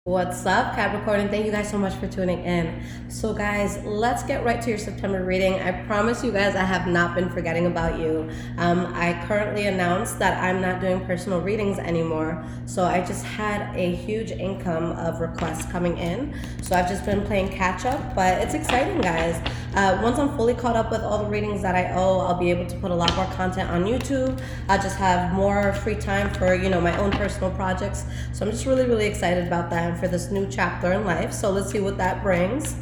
What's up, Capricorn? And thank you guys so much for tuning in. So guys, let's get right to your September reading. I promise you guys I have not been forgetting about you. I currently announced that I'm not doing personal readings anymore. So I just had a huge income of requests coming in. So I've just been playing catch up, but it's exciting, guys. Once I'm fully caught up with all the readings that I owe, I'll be able to put a lot more content on YouTube. I'll just have more free time for, my own personal projects. So I'm just really excited about that and for this new chapter in life. So let's see what that brings.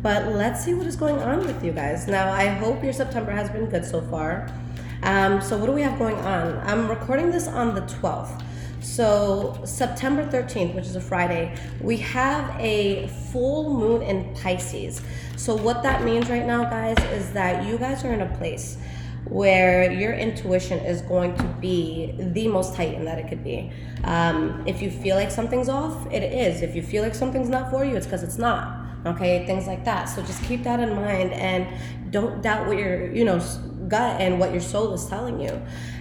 But let's see what is going on with you guys. Now, I hope your September has been good so far. So what do we have going on? I'm recording this on the 12th. So September 13th, which is a Friday, we have a full moon in Pisces. So what that means right now, guys, is that you guys are in a place where your intuition is going to be the most heightened that it could be. If you feel like something's off, it is. If you feel like something's not for you, it's because it's not. Okay, things like that. So just keep that in mind and don't doubt what your, gut and what your soul is telling you.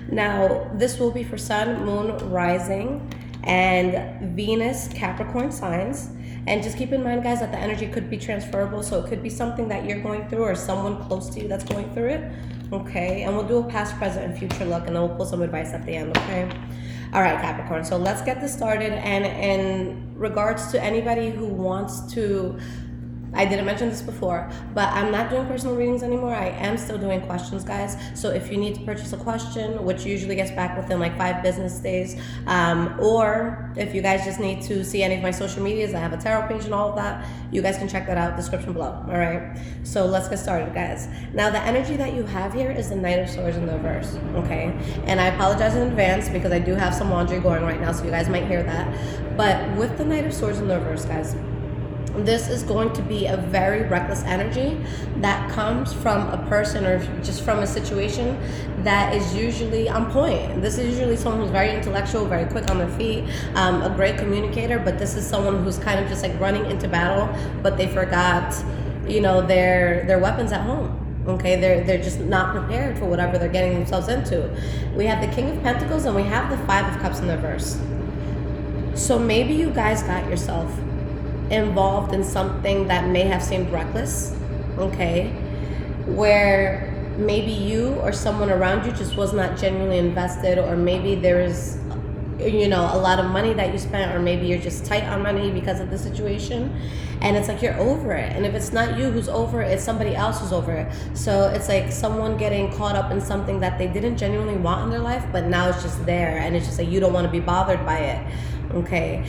Now, this will be for Sun, Moon, Rising, and Venus, Capricorn signs. And just keep in mind, guys, that the energy could be transferable. So it could be something that you're going through or someone close to you that's going through it. Okay, and we'll do a past, present, and future look, and then we'll pull some advice at the end, okay? All right, Capricorn, so let's get this started. And in regards to anybody who wants to, I didn't mention this before, but I'm not doing personal readings anymore. I am still doing questions, guys. So if you need to purchase a question, which usually gets back within like 5 business days, or if you guys just need to see any of my social medias, I have a tarot page and all of that, you guys can check that out, description below, all right? So let's get started, guys. Now, the energy that you have here is the Knight of Swords in the reverse, okay? And I apologize in advance because I do have some laundry going right now, so you guys might hear that. But with the Knight of Swords in the reverse, guys, this is going to be a very reckless energy that comes from a person or just from a situation that is usually on point. This is usually someone who's very intellectual, very quick on their feet, a great communicator, but this is someone who's kind of just like running into battle, but they forgot, their weapons at home. Okay, they're just not prepared for whatever they're getting themselves into. We have the King of Pentacles and we have the Five of Cups in the reverse. So maybe you guys got yourself involved in something that may have seemed reckless, okay, where maybe you or someone around you just was not genuinely invested, or maybe there's a lot of money that you spent, or maybe you're just tight on money because of the situation, and it's like you're over it. And if it's not you who's over it, it's somebody else who's over it. So it's like someone getting caught up in something that they didn't genuinely want in their life, but now it's just there, and it's just like you don't want to be bothered by it. Okay,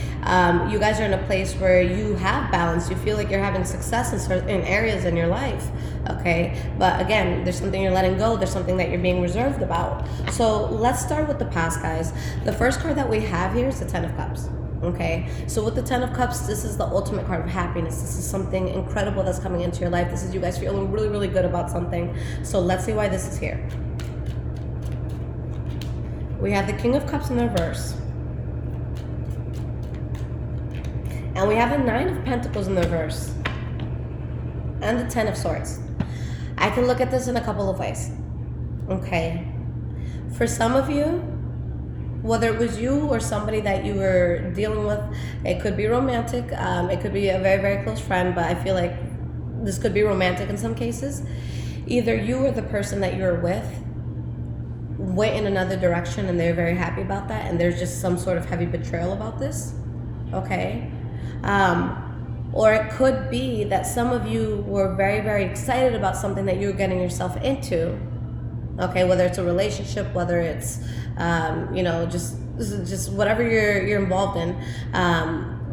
you guys are in a place where you have balance. You feel like you're having success in certain areas in your life. Okay, but again, there's something you're letting go. There's something that you're being reserved about. So let's start with the past, guys. The first card that we have here is the Ten of Cups. Okay, so with the Ten of Cups, this is the ultimate card of happiness. This is something incredible that's coming into your life. This is you guys feeling really good about something. So let's see why this is here. We have the King of Cups in the reverse. And we have a Nine of Pentacles in the reverse. And the Ten of Swords. I can look at this in a couple of ways. Okay. For some of you, whether it was you or somebody that you were dealing with, it could be romantic. It could be a very close friend, but I feel like this could be romantic in some cases. Either you or the person that you're with went in another direction and they're very happy about that, and there's just some sort of heavy betrayal about this. Okay. Or it could be that some of you were very excited about something that you were getting yourself into. Okay, whether it's a relationship, whether it's just whatever you're involved in.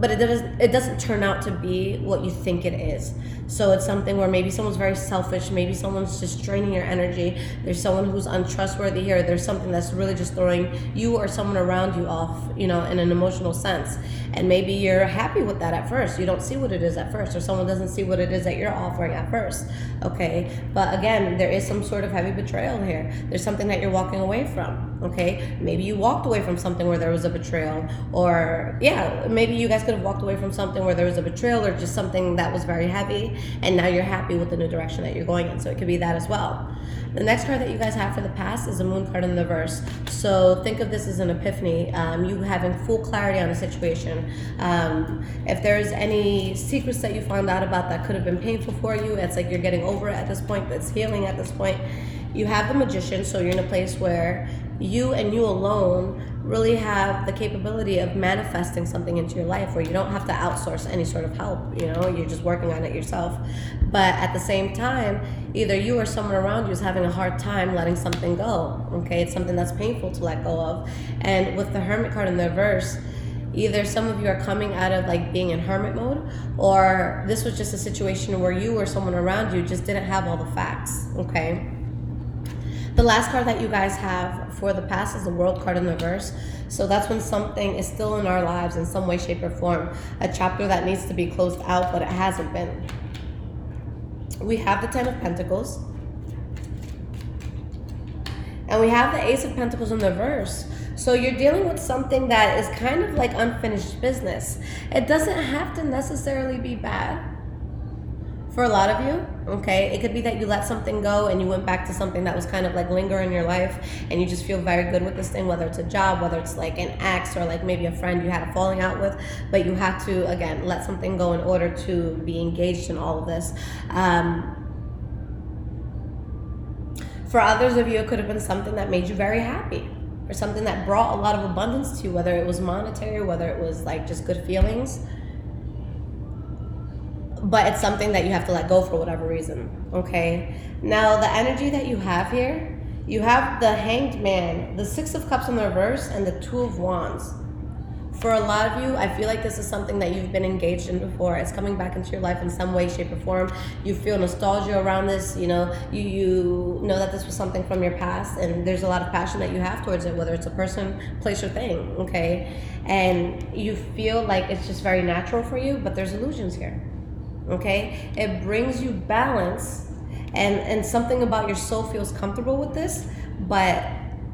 But it doesn't turn out to be what you think it is. So it's something where maybe someone's very selfish, maybe someone's just draining your energy, there's someone who's untrustworthy here, there's something that's really just throwing you or someone around you off, in an emotional sense. And maybe you're happy with that at first. You don't see what it is at first, or someone doesn't see what it is that you're offering at first. Okay, but again, there is some sort of heavy betrayal here. There's something that you're walking away from. Okay, maybe you walked away from something where there was a betrayal, or yeah, maybe you guys could have walked away from something where there was a betrayal or just something that was very heavy, and now you're happy with the new direction that you're going in. So it could be that as well. The next card that you guys have for the past is a moon card in the reverse. So think of this as an epiphany, you having full clarity on a situation. If there's any secrets that you found out about that could have been painful for you, it's like you're getting over it at this point, it's healing at this point. You have the Magician, so you're in a place where you and you alone really have the capability of manifesting something into your life where you don't have to outsource any sort of help, you're just working on it yourself. But at the same time, either you or someone around you is having a hard time letting something go, okay? It's something that's painful to let go of. And with the Hermit card in the reverse, either some of you are coming out of like being in hermit mode, or this was just a situation where you or someone around you just didn't have all the facts, okay? The last card that you guys have for the past is the World card in the reverse. So that's when something is still in our lives in some way, shape, or form. A chapter that needs to be closed out, but it hasn't been. We have the Ten of Pentacles. And we have the Ace of Pentacles in the reverse. So you're dealing with something that is kind of like unfinished business. It doesn't have to necessarily be bad. For a lot of you, okay, it could be that you let something go and you went back to something that was kind of like linger in your life, and you just feel very good with this thing, whether it's a job, whether it's like an ex, or like maybe a friend you had a falling out with, but you have to, again, let something go in order to be engaged in all of this. For others of you, it could have been something that made you very happy, or something that brought a lot of abundance to you, whether it was monetary, whether it was like just good feelings. But it's something that you have to let go for whatever reason, okay? Now, the energy that you have here, you have the Hanged Man, the Six of Cups in the reverse, and the Two of Wands. For a lot of you, I feel like this is something that you've been engaged in before. It's coming back into your life in some way, shape, or form. You feel nostalgia around this, you know that this was something from your past, and there's a lot of passion that you have towards it, whether it's a person, place, or thing, okay? And you feel like it's just very natural for you, but there's illusions here. Okay, it brings you balance, and something about your soul feels comfortable with this, but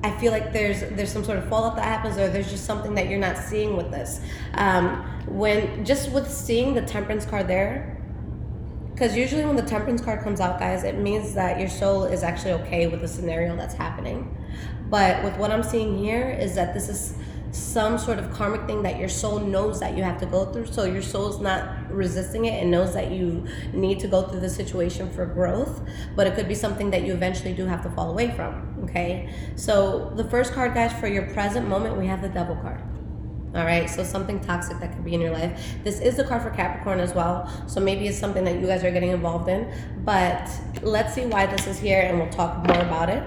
I feel like there's some sort of fallout that happens, or there's just something that you're not seeing with this. When just with seeing the Temperance card there, because usually when the Temperance card comes out, guys, it means that your soul is actually okay with the scenario that's happening. But with what I'm seeing here is that this is some sort of karmic thing that your soul knows that you have to go through. So your soul's not resisting it and knows that you need to go through the situation for growth, but it could be something that you eventually do have to fall away from, okay? So the first card, guys, for your present moment, we have the Devil card. All right, so something toxic that could be in your life. This is the card for Capricorn as well, so maybe it's something that you guys are getting involved in, but let's see why this is here, and we'll talk more about it.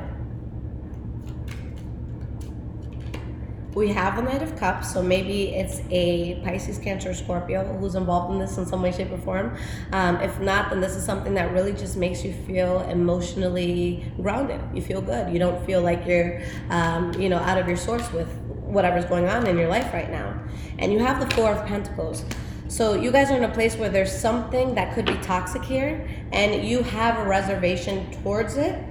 We have the Knight of Cups, so maybe it's a Pisces, Cancer, Scorpio who's involved in this in some way, shape, or form. If not, then this is something that really just makes you feel emotionally grounded. You feel good. You don't feel like you're, out of your source with whatever's going on in your life right now. And you have the Four of Pentacles. So you guys are in a place where there's something that could be toxic here, and you have a reservation towards it.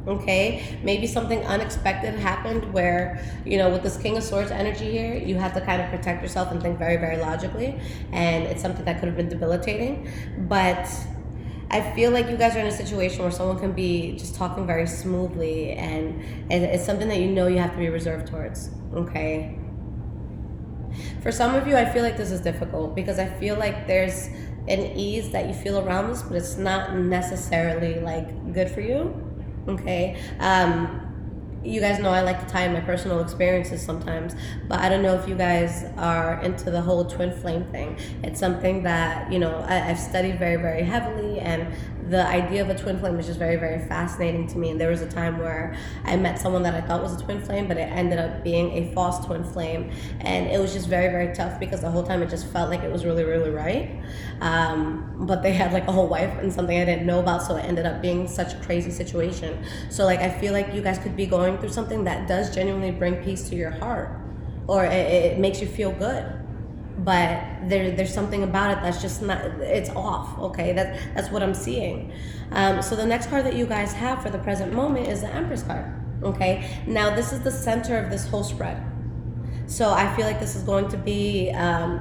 Okay, maybe something unexpected happened where, with this King of Swords energy here, you have to kind of protect yourself and think very, very logically, and it's something that could have been debilitating. But I feel like you guys are in a situation where someone can be just talking very smoothly, and it's something that you have to be reserved towards, okay? For some of you, I feel like this is difficult because I feel like there's an ease that you feel around this, but it's not necessarily like good for you. Okay, you guys know I like to tie in my personal experiences sometimes, but I don't know if you guys are into the whole twin flame thing. It's something that, I've studied very, very heavily, and the idea of a twin flame is just very, very fascinating to me. And there was a time where I met someone that I thought was a twin flame, but it ended up being a false twin flame, and it was just very, very tough because the whole time it just felt like it was really, really right. But they had like a whole wife and something I didn't know about, so it ended up being such a crazy situation. So like I feel like you guys could be going through something that does genuinely bring peace to your heart, or it makes you feel good, but there's something about it that's just not, it's off, okay? That's what I'm seeing. So the next card that you guys have for the present moment is the Empress card. Okay, now this is the center of this whole spread. So I feel like this is going to be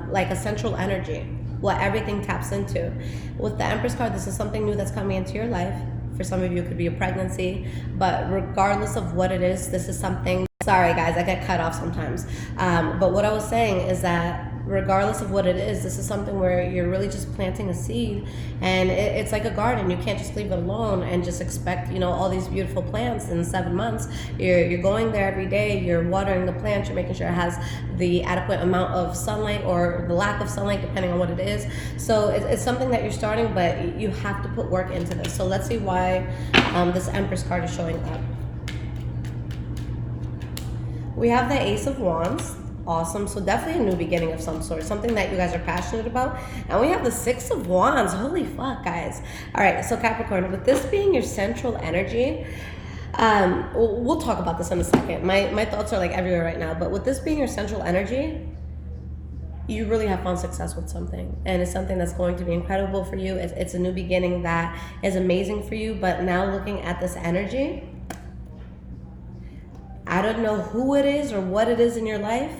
like a central energy, what everything taps into. With the Empress card, this is something new that's coming into your life. For some of you, it could be a pregnancy, but regardless of what it is, this is something. Sorry guys, I get cut off sometimes. But what I was saying is that regardless of what it is, this is something where you're really just planting a seed, and it's like a garden. You can't just leave it alone and just expect, all these beautiful plants in 7 months. You're going there every day, you're watering the plant, you're making sure it has the adequate amount of sunlight or the lack of sunlight, depending on what it is. So it's something that you're starting, but you have to put work into this. So let's see why this Empress card is showing up. We have the Ace of Wands. Awesome. So definitely a new beginning of some sort, something that you guys are passionate about. And we have the Six of Wands. Holy fuck, guys. All right, so Capricorn, with this being your central energy, we'll talk about this in a second. My thoughts are like everywhere right now, but with this being your central energy, you really have found success with something, and it's something that's going to be incredible for you. It's a new beginning that is amazing for you. But now looking at this energy, I don't know who it is or what it is in your life,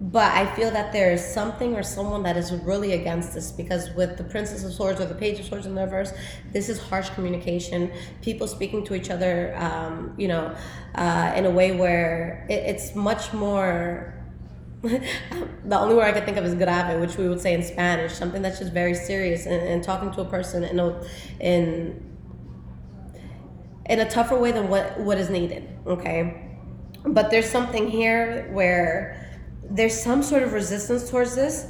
but I feel that there is something or someone that is really against this, because with the Princess of Swords or the Page of Swords in the reverse, this is harsh communication, people speaking to each other, in a way where it's much more, the only word I can think of is grave, which we would say in Spanish, something that's just very serious, and talking to a person in a tougher way than what is needed, okay? But there's something here where there's some sort of resistance towards this,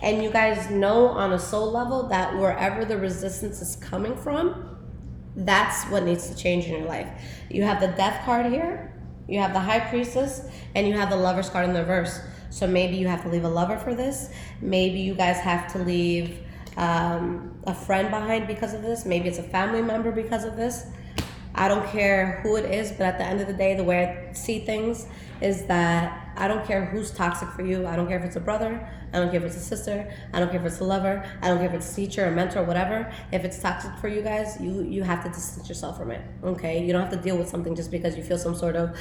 and you guys know on a soul level that wherever the resistance is coming from, that's what needs to change in your life. You have the Death card here, you have the High Priestess, and you have the Lovers card in the reverse. So maybe you have to leave a lover for this. Maybe you guys have to leave a friend behind because of this. Maybe it's a family member because of this. I don't care who it is, but at the end of the day, the way I see things is that I don't care who's toxic for you. I don't care if it's a brother. I don't care if it's a sister. I don't care if it's a lover. I don't care if it's a teacher, a mentor, whatever. If it's toxic for you guys, you have to distance yourself from it, okay? You don't have to deal with something just because you feel some sort of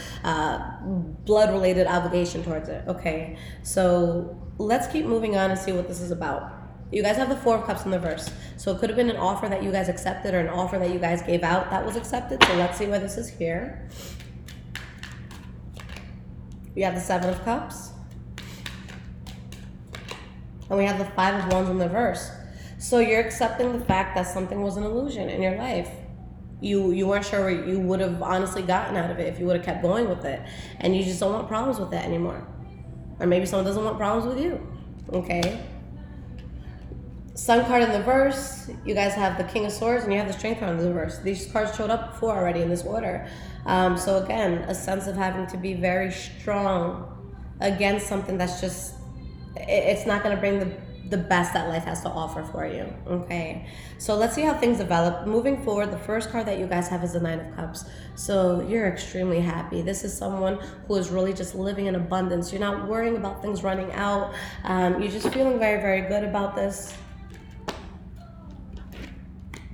blood-related obligation towards it, okay? So let's keep moving on and see what this is about. You guys have the Four of Cups in the reverse. So it could have been an offer that you guys accepted or an offer that you guys gave out that was accepted. So let's see why this is here. We have the Seven of Cups. And we have the Five of Wands in the reverse. So you're accepting the fact that something was an illusion in your life. You weren't sure what you would have honestly gotten out of it if you would have kept going with it. And you just don't want problems with it anymore. Or maybe someone doesn't want problems with you. Okay? Sun card in the reverse, you guys have the King of Swords, and you have the Strength card in the reverse. These cards showed up before already in this order. So again, a sense of having to be very strong against something that's just, it's not going to bring the best that life has to offer for you, okay? So let's see how things develop. Moving forward, the first card that you guys have is the Nine of Cups. So you're extremely happy. This is someone who is really just living in abundance. You're not worrying about things running out. You're just feeling very, very good about this.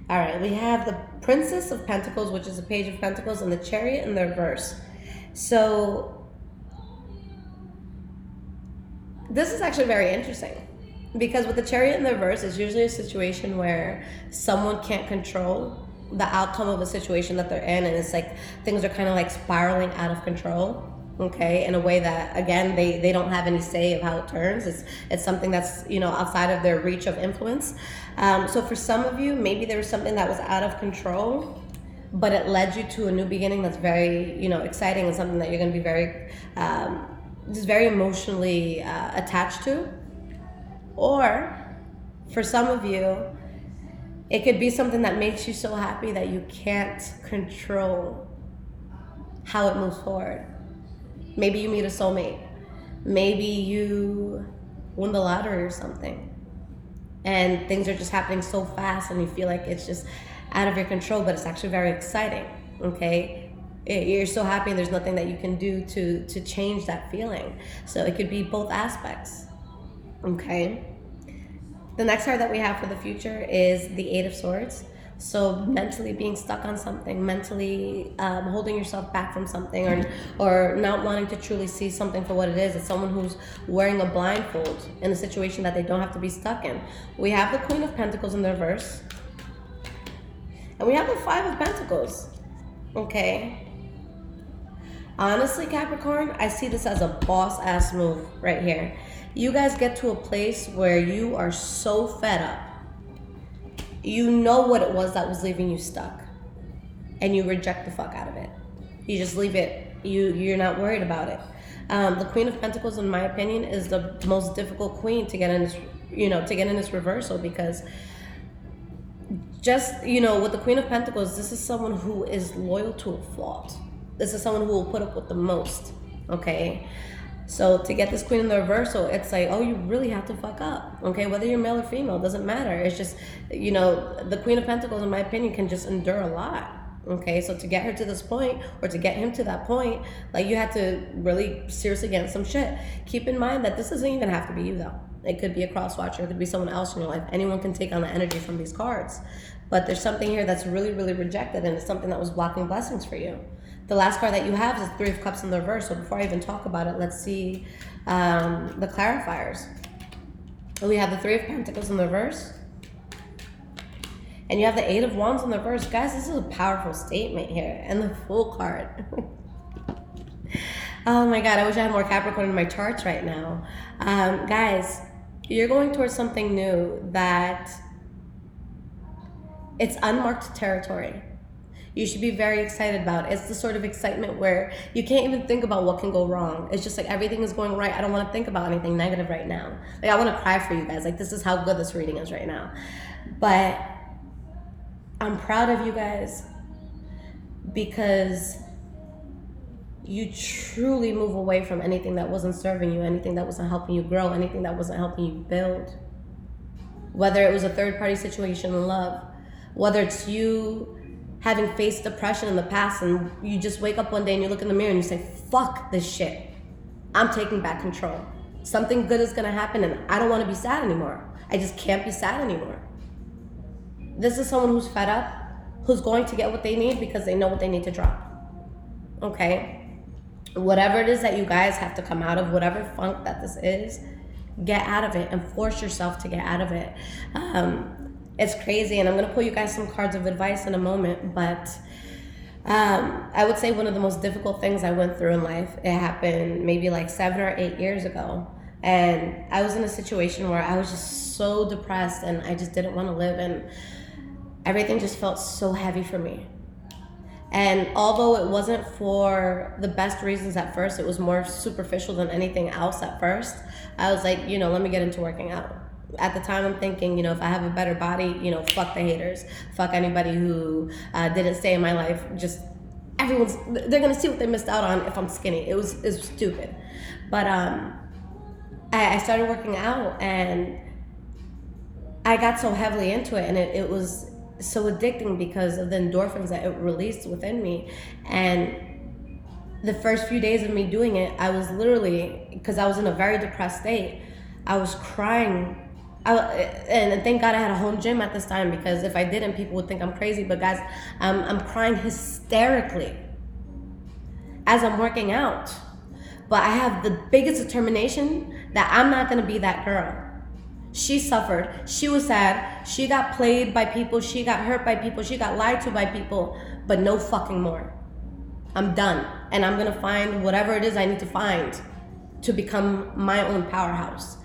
All right, we have the Princess of Pentacles, which is the Page of Pentacles, and the Chariot in the reverse. So this is actually very interesting, because with the Chariot in the reverse, it's usually a situation where someone can't control the outcome of a situation that they're in, and it's like things are kind of like spiraling out of control, okay, in a way that, again, they don't have any say of how it turns. It's something that's, outside of their reach of influence. So for some of you, maybe there was something that was out of control, but it led you to a new beginning that's very, exciting, and something that you're going to be very, just very emotionally attached to. Or for some of you, it could be something that makes you so happy that you can't control how it moves forward. Maybe you meet a soulmate. Maybe you win the lottery or something, and things are just happening so fast, and you feel like it's just out of your control, but it's actually very exciting, okay? You're so happy, and there's nothing that you can do to change that feeling. So it could be both aspects, okay? The next card that we have for the future is the Eight of Swords, So mentally being stuck on something, mentally holding yourself back from something, or not wanting to truly see something for what it is. It's someone who's wearing a blindfold in a situation that they don't have to be stuck in. We have the Queen of Pentacles in the reverse. And we have the Five of Pentacles. Okay. Honestly, Capricorn, I see this as a boss-ass move right here. You guys get to a place where you are so fed up. You know what it was that was leaving you stuck, and you reject the fuck out of it. You just leave it. You're not worried about it. The Queen of Pentacles, in my opinion, is the most difficult queen to get in this, to get in this reversal, because just, with the Queen of Pentacles, this is someone who is loyal to a fault. This is someone who will put up with the most. Okay. So to get this Queen in the reversal, it's like, oh, you really have to fuck up, okay? Whether you're male or female, doesn't matter. It's just, the Queen of Pentacles, in my opinion, can just endure a lot, okay? So to get her to this point, or to get him to that point, like, you had to really seriously get in some shit. Keep in mind that this doesn't even have to be you, though. It could be a cross-watcher. It could be someone else in your life. Anyone can take on the energy from these cards. But there's something here that's really, really rejected, and it's something that was blocking blessings for you. The last card that you have is the Three of Cups in the reverse. So before I even talk about it, let's see the clarifiers. We have the Three of Pentacles in the reverse. And you have the Eight of Wands in the reverse. Guys, this is a powerful statement here. And the Fool card. Oh my God, I wish I had more Capricorn in my charts right now. Guys, you're going towards something new that it's unmarked territory. You should be very excited about. It's the sort of excitement where you can't even think about what can go wrong. It's just like everything is going right. I don't want to think about anything negative right now. Like, I want to cry for you guys. Like, this is how good this reading is right now. But I'm proud of you guys because you truly move away from anything that wasn't serving you, anything that wasn't helping you grow, anything that wasn't helping you build. Whether it was a third-party situation in love, whether it's you having faced depression in the past and you just wake up one day and you look in the mirror and you say, fuck this shit. I'm taking back control. Something good is gonna happen and I don't wanna be sad anymore. I just can't be sad anymore. This is someone who's fed up, who's going to get what they need because they know what they need to drop. Okay? Whatever it is that you guys have to come out of, whatever funk that this is, get out of it and force yourself to get out of it. It's crazy, and I'm going to pull you guys some cards of advice in a moment, but I would say one of the most difficult things I went through in life, it happened maybe like 7 or 8 years ago, and I was in a situation where I was just so depressed, and I just didn't want to live, and everything just felt so heavy for me. And although it wasn't for the best reasons at first, it was more superficial than anything else at first, I was like, let me get into working out. At the time, I'm thinking, if I have a better body, fuck the haters. Fuck anybody who didn't stay in my life. Just they're going to see what they missed out on if I'm skinny. It was stupid. But I started working out, and I got so heavily into it, and it was so addicting because of the endorphins that it released within me. And the first few days of me doing it, I was literally, because I was in a very depressed state, I was crying. And thank God I had a home gym at this time, because if I didn't, people would think I'm crazy. But guys, I'm crying hysterically as I'm working out. But I have the biggest determination that I'm not going to be that girl. She suffered. She was sad. She got played by people. She got hurt by people. She got lied to by people. But no fucking more. I'm done. And I'm going to find whatever it is I need to find to become my own powerhouse.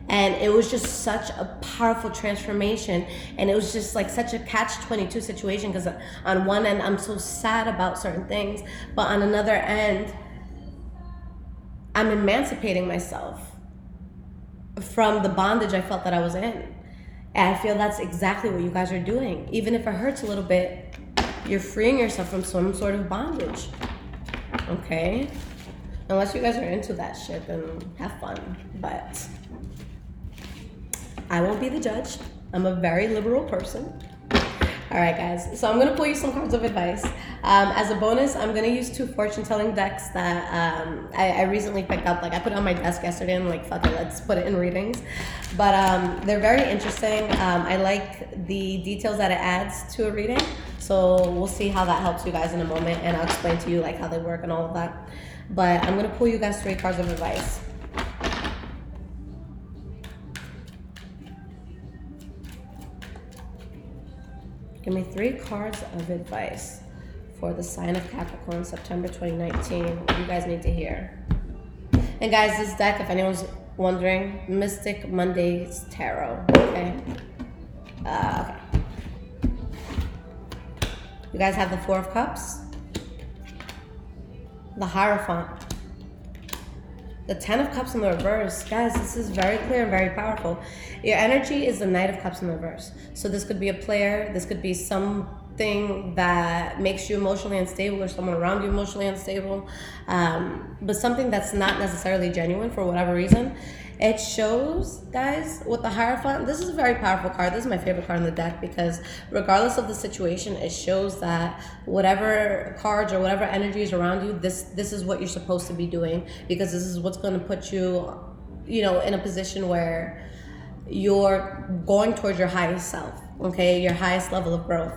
And it was just such a powerful transformation. And it was just like such a catch-22 situation, because on one end, I'm so sad about certain things. But on another end, I'm emancipating myself from the bondage I felt that I was in. And I feel that's exactly what you guys are doing. Even if it hurts a little bit, you're freeing yourself from some sort of bondage. Okay? Unless you guys are into that shit, then have fun. But I won't be the judge. I'm a very liberal person. All right, guys. So I'm gonna pull you some cards of advice. As a bonus, I'm gonna use 2 fortune-telling decks that I recently picked up. Like I put it on my desk yesterday, and I'm like, fuck it, let's put it in readings. But they're very interesting. I like the details that it adds to a reading. So we'll see how that helps you guys in a moment, and I'll explain to you like how they work and all of that. But I'm gonna pull you guys 3 cards of advice. Give me 3 cards of advice for the sign of Capricorn, September 2019. What you guys need to hear. And guys, this deck, if anyone's wondering, Mystic Monday's Tarot. Okay. Okay. You guys have the 4 of Cups, the Hierophant, the 10 of Cups in the reverse. Guys, this is very clear and very powerful. Your energy is the Knight of Cups in the reverse. So this could be a player. This could be something that makes you emotionally unstable, or someone around you emotionally unstable. But something that's not necessarily genuine for whatever reason. It shows, guys, with the Hierophant, this is a very powerful card. This is my favorite card in the deck because regardless of the situation, it shows that whatever cards or whatever energy is around you, this is what you're supposed to be doing, because this is what's going to put you, you know, in a position where you're going towards your highest self, okay, your highest level of growth.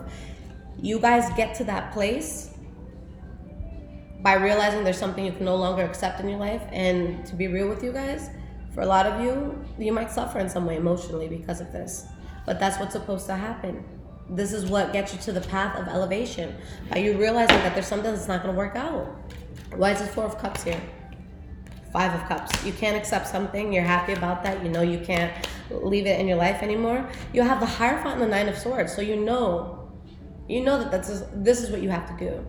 You guys get to that place by realizing there's something you can no longer accept in your life. And to be real with you guys, for a lot of you, you might suffer in some way emotionally because of this, but that's what's supposed to happen. This is what gets you to the path of elevation, by you realizing that there's something that's not going to work out. Why is this 4 of Cups here? 5 of Cups. You can't accept something. You're happy about that. You know you can't leave it in your life anymore. You have the Hierophant and the 9 of Swords, so you know that this is what you have to do.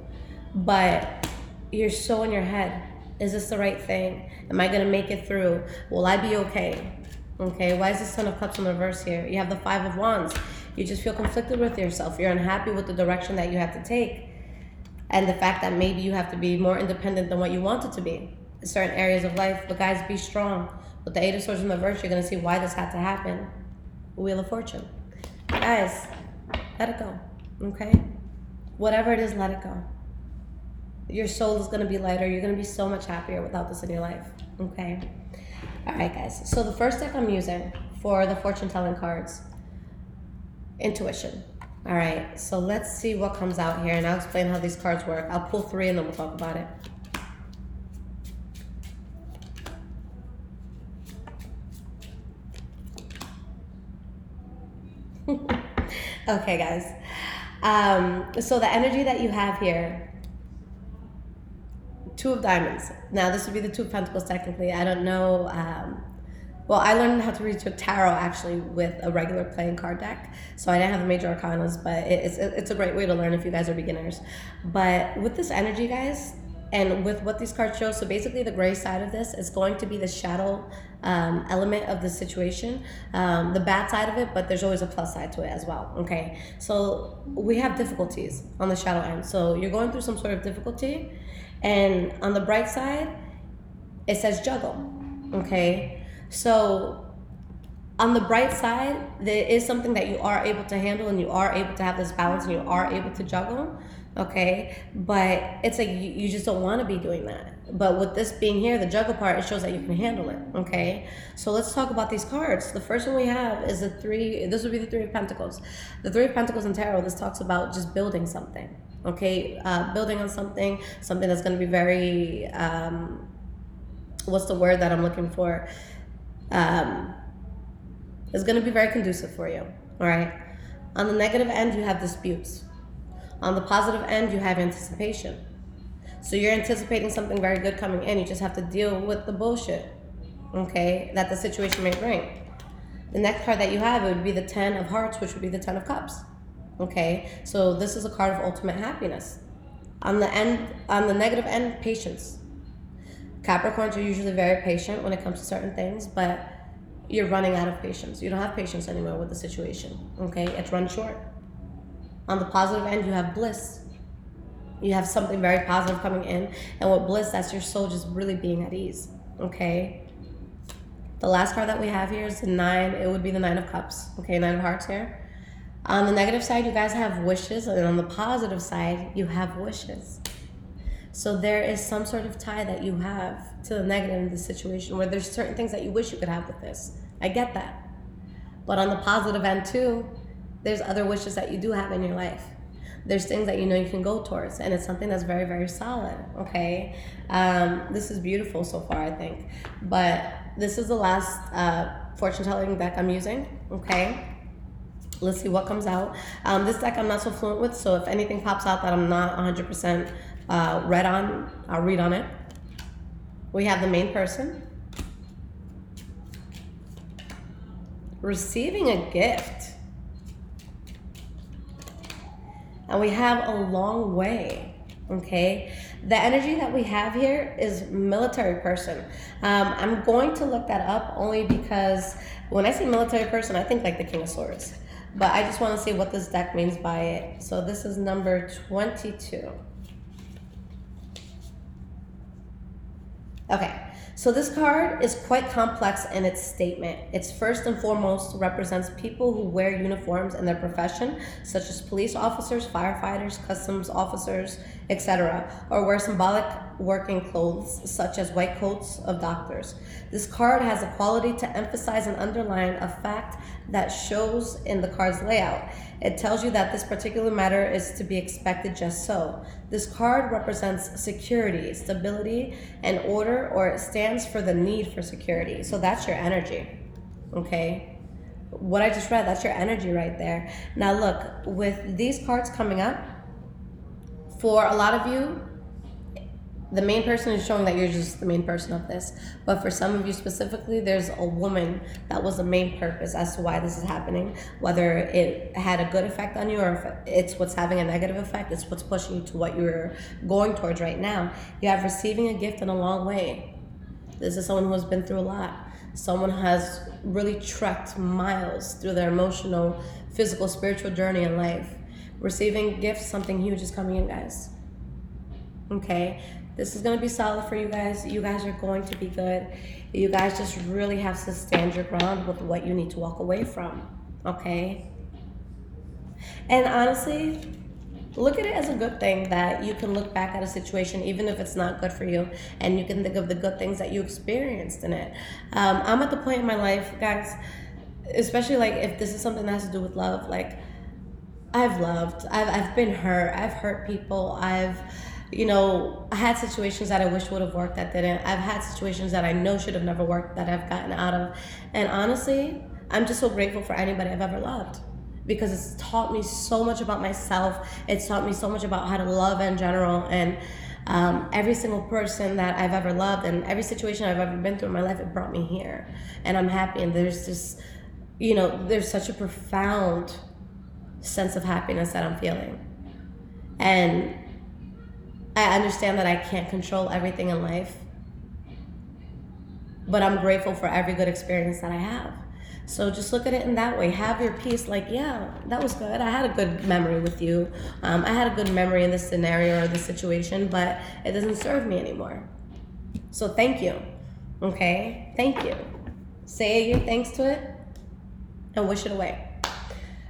But you're so in your head. Is this the right thing? Am I going to make it through? Will I be okay? Okay, why is the 10 of Cups in reverse here? You have the 5 of Wands. You just feel conflicted with yourself. You're unhappy with the direction that you have to take, and the fact that maybe you have to be more independent than what you wanted to be in certain areas of life. But guys, be strong. With the 8 of Swords in reverse, you're going to see why this had to happen. Wheel of Fortune. Guys, let it go, okay? Whatever it is, let it go. Your soul is going to be lighter. You're going to be so much happier without this in your life, okay? All right, guys. So the first deck I'm using for the fortune-telling cards, Intuition. All right, so let's see what comes out here, and I'll explain how these cards work. I'll pull 3 and then we'll talk about it. Okay, guys. So the energy that you have here, 2 of Diamonds. Now, this would be the 2 of Pentacles, technically. I don't know. Well, I learned how to read your tarot, actually, with a regular playing card deck. So I didn't have the major arcanas, but it's a great way to learn if you guys are beginners. But with this energy, guys, and with what these cards show, so basically the gray side of this is going to be the shadow element of the situation, the bad side of it, but there's always a plus side to it as well, okay? So we have difficulties on the shadow end. So you're going through some sort of difficulty, and on the bright side, it says juggle, okay? So on the bright side, there is something that you are able to handle, and you are able to have this balance, and you are able to juggle, okay? But it's like you just don't want to be doing that. But with this being here, the juggle part, it shows that you can handle it, okay? So let's talk about these cards. The first one we have is the 3, this would be the 3 of Pentacles. The 3 of Pentacles in tarot, this talks about just building something, okay? Building on something that's going to be very, what's the word that I'm looking for? Is going to be very conducive for you, all right? On the negative end, you have disputes. On the positive end, you have anticipation. So you're anticipating something very good coming in. You just have to deal with the bullshit, okay, that the situation may bring. The next card that you have, it would be the 10 of Hearts, which would be the 10 of Cups, okay? So this is a card of ultimate happiness. On the negative end, patience. Capricorns are usually very patient when it comes to certain things, but you're running out of patience. You don't have patience anymore with the situation, okay? It's run short. On the positive end, you have bliss. You have something very positive coming in, and with bliss, that's your soul just really being at ease, okay? The last card that we have here is the 9. It would be the 9 of Cups, okay? 9 of Hearts here. On the negative side, you guys have wishes, and on the positive side, you have wishes. So there is some sort of tie that you have to the negative in this situation, where there's certain things that you wish you could have with this. I get that. But on the positive end too, there's other wishes that you do have in your life. There's things that you know you can go towards, and it's something that's very, very solid, okay? This is beautiful so far, I think. But this is the last fortune telling deck I'm using, okay? Let's see what comes out. This deck I'm not so fluent with, so if anything pops out that I'm not 100% read on, I'll read on it. We have the main person. Receiving a gift. And we have a long way, okay? The energy that we have here is military person. I'm going to look that up only because when I say military person, I think like the King of Swords. But I just want to see what this deck means by it. So this is number 22. Okay, so this card is quite complex in its statement. It's first and foremost represents people who wear uniforms in their profession, such as police officers, firefighters, customs officers, etc., or wear symbolic working clothes, such as white coats of doctors. This card has a quality to emphasize and underline a fact that shows in the card's layout. It tells you that this particular matter is to be expected just so. This card represents security, stability, and order, or it stands for the need for security. So that's your energy, okay? What I just read, that's your energy right there. Now look, with these cards coming up, for a lot of you, the main person is showing that you're just the main person of this. But for some of you specifically, there's a woman that was the main purpose as to why this is happening. Whether it had a good effect on you or if it's what's having a negative effect, it's what's pushing you to what you're going towards right now. You have receiving a gift in a long way. This is someone who has been through a lot. Someone has really trekked miles through their emotional, physical, spiritual journey in life. Receiving gifts, something huge is coming in, guys. Okay? This is going to be solid for you guys. You guys are going to be good. You guys just really have to stand your ground with what you need to walk away from. Okay? And honestly, look at it as a good thing that you can look back at a situation, even if it's not good for you, and you can think of the good things that you experienced in it. I'm at the point in my life, guys, especially like if this is something that has to do with love, like I've loved, I've been hurt, I've hurt people, I had situations that I wish would have worked that didn't. I've had situations that I know should have never worked that I've gotten out of. And honestly, I'm just so grateful for anybody I've ever loved, because it's taught me so much about myself. It's taught me so much about how to love in general. And every single person that I've ever loved and every situation I've ever been through in my life, it brought me here. And I'm happy. And there's this, there's such a profound sense of happiness that I'm feeling. And I understand that I can't control everything in life, but I'm grateful for every good experience that I have. So just look at it in that way. Have your peace. Like, yeah, that was good. I had a good memory with you. I had a good memory in this scenario or this situation, but it doesn't serve me anymore. So thank you. Okay? Thank you. Say your thanks to it and wish it away.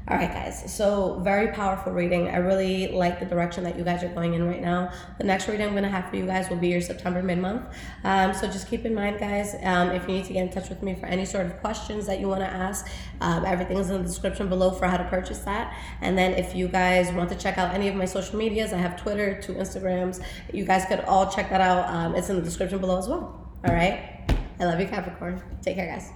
All right, guys, so very powerful reading. I really like the direction that you guys are going in right now. The next reading I'm going to have for you guys will be your September mid-month. So just keep in mind, guys, if you need to get in touch with me for any sort of questions that you want to ask, everything is in the description below for how to purchase that. And then if you guys want to check out any of my social medias, I have Twitter, 2 Instagrams. You guys could all check that out. It's in the description below as well. All right? I love you, Capricorn. Take care, guys.